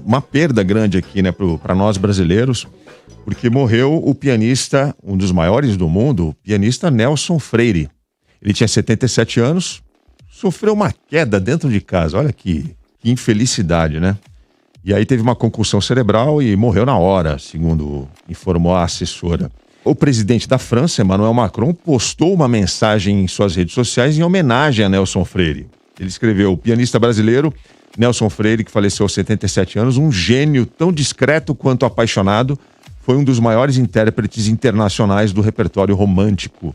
uma perda grande aqui, né, para nós brasileiros, porque morreu o pianista, um dos maiores do mundo, o pianista Nelson Freire. Ele tinha 77 anos, sofreu uma queda dentro de casa. Olha que infelicidade, né? E aí teve uma concussão cerebral e morreu na hora, segundo informou a assessora. O presidente da França, Emmanuel Macron, postou uma mensagem em suas redes sociais em homenagem a Nelson Freire. Ele escreveu: o pianista brasileiro Nelson Freire, que faleceu aos 77 anos, um gênio tão discreto quanto apaixonado, foi um dos maiores intérpretes internacionais do repertório romântico.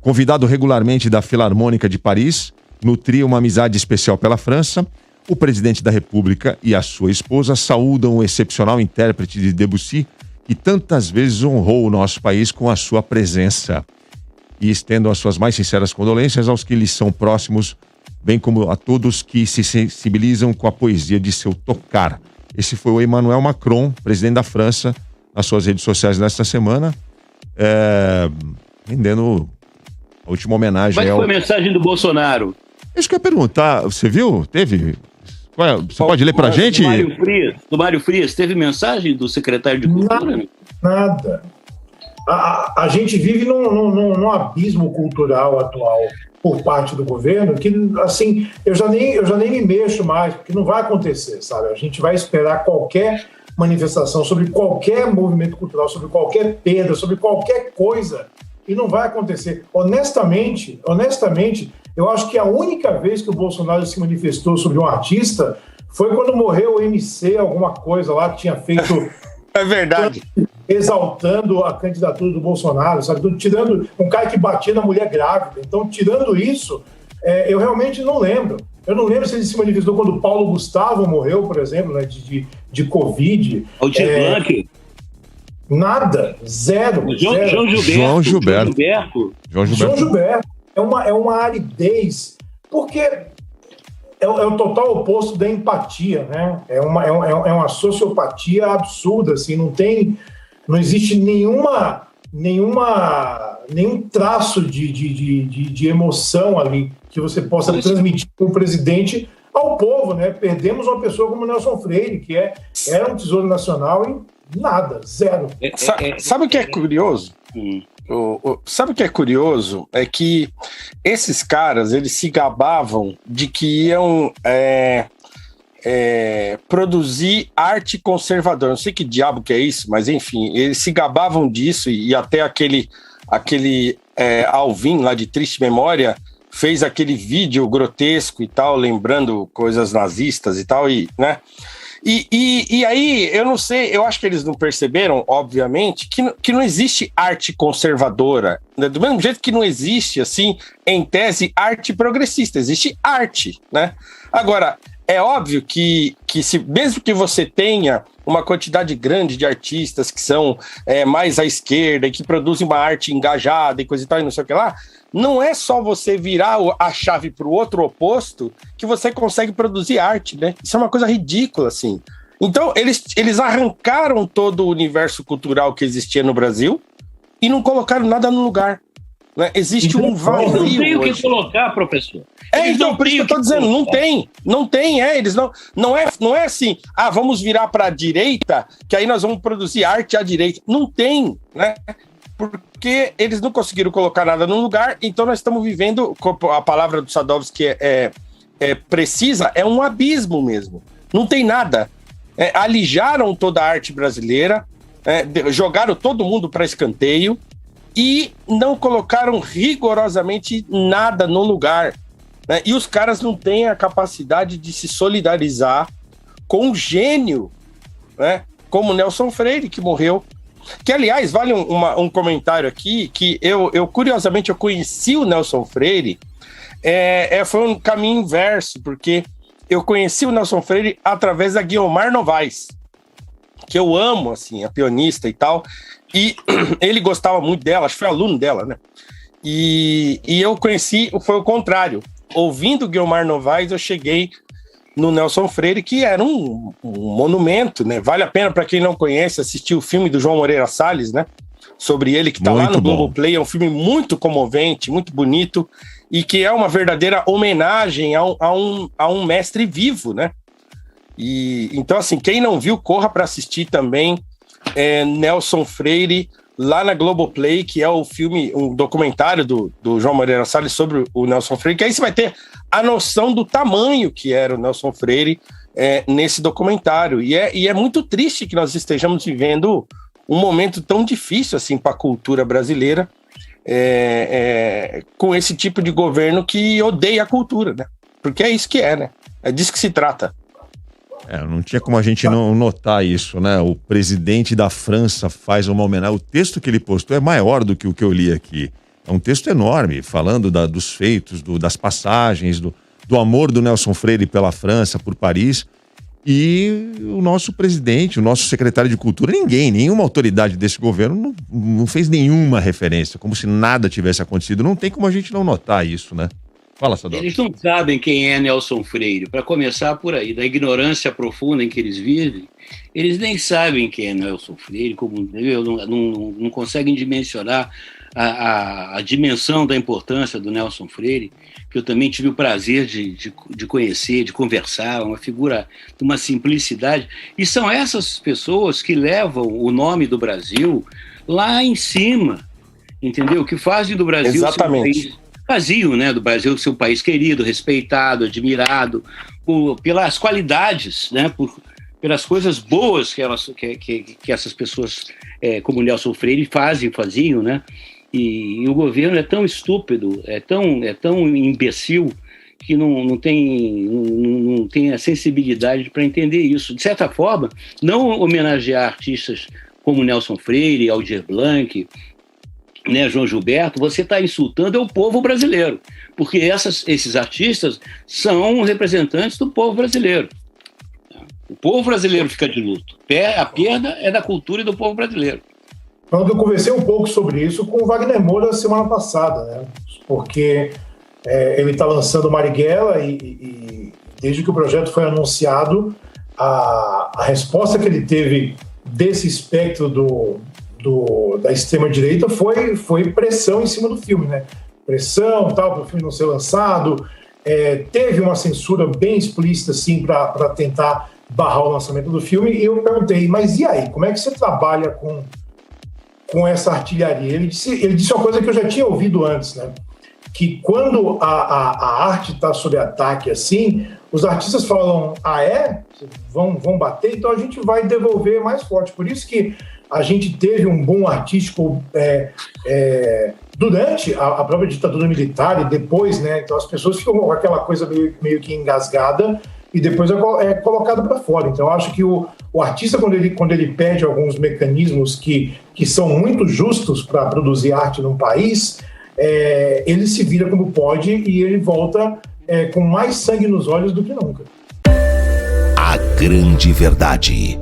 Convidado regularmente da Filarmônica de Paris, nutria uma amizade especial pela França. O presidente da República e a sua esposa saúdam o excepcional intérprete de Debussy, que tantas vezes honrou o nosso país com a sua presença. E estendam as suas mais sinceras condolências aos que lhes são próximos, bem como a todos que se sensibilizam com a poesia de seu tocar. Esse foi o Emmanuel Macron, presidente da França, nas suas redes sociais nesta semana, rendendo a última homenagem. Mas foi a mensagem do Bolsonaro? Isso que eu ia perguntar, você viu? Teve? Você pode ler pra gente? Do Mário Frias, teve mensagem do secretário de Cultura? Nada. A gente vive num abismo cultural atual por parte do governo que, assim, eu já nem me mexo mais, porque não vai acontecer, sabe? A gente vai esperar qualquer manifestação sobre qualquer movimento cultural, sobre qualquer perda, sobre qualquer coisa, e não vai acontecer. Honestamente, eu acho que a única vez que o Bolsonaro se manifestou sobre um artista foi quando morreu o MC, alguma coisa lá que tinha feito... É verdade. Exaltando a candidatura do Bolsonaro, sabe? Tirando um cara que batia na mulher grávida. Então, tirando isso, eu realmente não lembro. Eu não lembro se ele se manifestou quando o Paulo Gustavo morreu, por exemplo, né, de Covid. O Tiblanque. Nada. Zero. João Gilberto. É uma aridez, porque é o total oposto da empatia, né? É uma sociopatia absurda, assim, não existe nenhum traço de emoção ali que você possa transmitir como presidente ao povo, né? Perdemos uma pessoa como Nelson Freire, que era um tesouro nacional e nada, zero. Sabe o que é curioso? Sabe o que é curioso? É que esses caras, eles se gabavam de que iam produzir arte conservadora. Não sei que diabo que é isso, mas enfim, eles se gabavam disso e até aquele Alvin lá de Triste Memória fez aquele vídeo grotesco e tal, lembrando coisas nazistas e tal, né? E aí, eu não sei, eu acho que eles não perceberam, obviamente, que não existe arte conservadora, né? Do mesmo jeito que não existe, assim, em tese, arte progressista, existe arte, né? Agora, é óbvio que mesmo que você tenha uma quantidade grande de artistas que são mais à esquerda e que produzem uma arte engajada e coisa e tal, e não sei o que lá, não é só você virar a chave para o outro oposto que você consegue produzir arte, né? Isso é uma coisa ridícula, assim. Então, eles arrancaram todo o universo cultural que existia no Brasil e não colocaram nada no lugar, né? Existe um vazio. Não tem o que colocar, professor. Então, por isso que eu estou dizendo, não tem, eles não é assim, vamos virar para a direita, que aí nós vamos produzir arte à direita. Não tem, né? Porque eles não conseguiram colocar nada no lugar, então nós estamos vivendo, a palavra do Sadovski precisa, é um abismo mesmo. Não tem nada. Alijaram toda a arte brasileira, jogaram todo mundo para escanteio e não colocaram rigorosamente nada no lugar, né? E os caras não têm a capacidade de se solidarizar com um gênio, né? Como Nelson Freire, que morreu. Que, aliás, vale um comentário aqui, que eu curiosamente, eu conheci o Nelson Freire, foi um caminho inverso, porque eu conheci o Nelson Freire através da Guiomar Novaes, que eu amo, assim, a pianista e tal, e ele gostava muito dela, acho que foi aluno dela, né? E eu conheci, foi o contrário. Ouvindo Guiomar Novaes, eu cheguei no Nelson Freire, que era um monumento, né? Vale a pena, para quem não conhece, assistir o filme do João Moreira Salles, né? Sobre ele, que está lá no Globoplay. É um filme muito comovente, muito bonito, e que é uma verdadeira homenagem a um mestre vivo, né? E então, assim, quem não viu, corra para assistir também Nelson Freire, lá na Globoplay, que é o filme, um documentário do João Moreira Salles sobre o Nelson Freire, que aí você vai ter a noção do tamanho que era o Nelson Freire nesse documentário. E é muito triste que nós estejamos vivendo um momento tão difícil assim para a cultura brasileira, com esse tipo de governo que odeia a cultura, né? Porque é isso que né? É disso que se trata. Não tinha como a gente não notar isso, né? O presidente da França faz uma homenagem. O texto que ele postou é maior do que o que eu li aqui. É um texto enorme, falando dos feitos, das passagens, do amor do Nelson Freire pela França, por Paris. E o nosso presidente, o nosso secretário de Cultura, nenhuma autoridade desse governo não fez nenhuma referência, como se nada tivesse acontecido. Não tem como a gente não notar isso, né? Fala, Sadok. Eles não sabem quem é Nelson Freire, para começar por aí, da ignorância profunda em que eles vivem, eles nem sabem quem é Nelson Freire, não conseguem dimensionar a dimensão da importância do Nelson Freire, que eu também tive o prazer de conhecer, de conversar, uma figura de uma simplicidade, e são essas pessoas que levam o nome do Brasil lá em cima, entendeu? Que fazem do Brasil... Exatamente. Vazio, né, do Brasil ser um país querido, respeitado, admirado, pelas qualidades, né, pelas coisas boas que essas pessoas, como Nelson Freire, faziam, né, e o governo é tão estúpido, é tão imbecil, que não tem a sensibilidade para entender isso. De certa forma, não homenagear artistas como Nelson Freire, Aldir Blanc, né, João Gilberto, você está insultando o povo brasileiro, porque esses artistas são representantes do povo brasileiro. O povo brasileiro fica de luto. A perda é da cultura e do povo brasileiro. Eu conversei um pouco sobre isso com o Wagner Moura semana passada, né? Porque ele está lançando Marighella e desde que o projeto foi anunciado, a resposta que ele teve desse espectro da extrema-direita foi pressão em cima do filme, né? Pressão, tal, para o filme não ser lançado. Teve uma censura bem explícita, assim, para tentar barrar o lançamento do filme. E eu perguntei, mas e aí? Como é que você trabalha com essa artilharia? Ele disse uma coisa que eu já tinha ouvido antes, né? Que quando a arte está sob ataque assim, os artistas falam, vão bater, então a gente vai devolver mais forte. Por isso que a gente teve um boom artístico durante a própria ditadura militar e depois, né? Então as pessoas ficam com aquela coisa meio que engasgada e depois é colocado para fora. Então eu acho que o artista, quando ele pede alguns mecanismos que são muito justos para produzir arte num país, ele se vira como pode e ele volta com mais sangue nos olhos do que nunca. A grande verdade.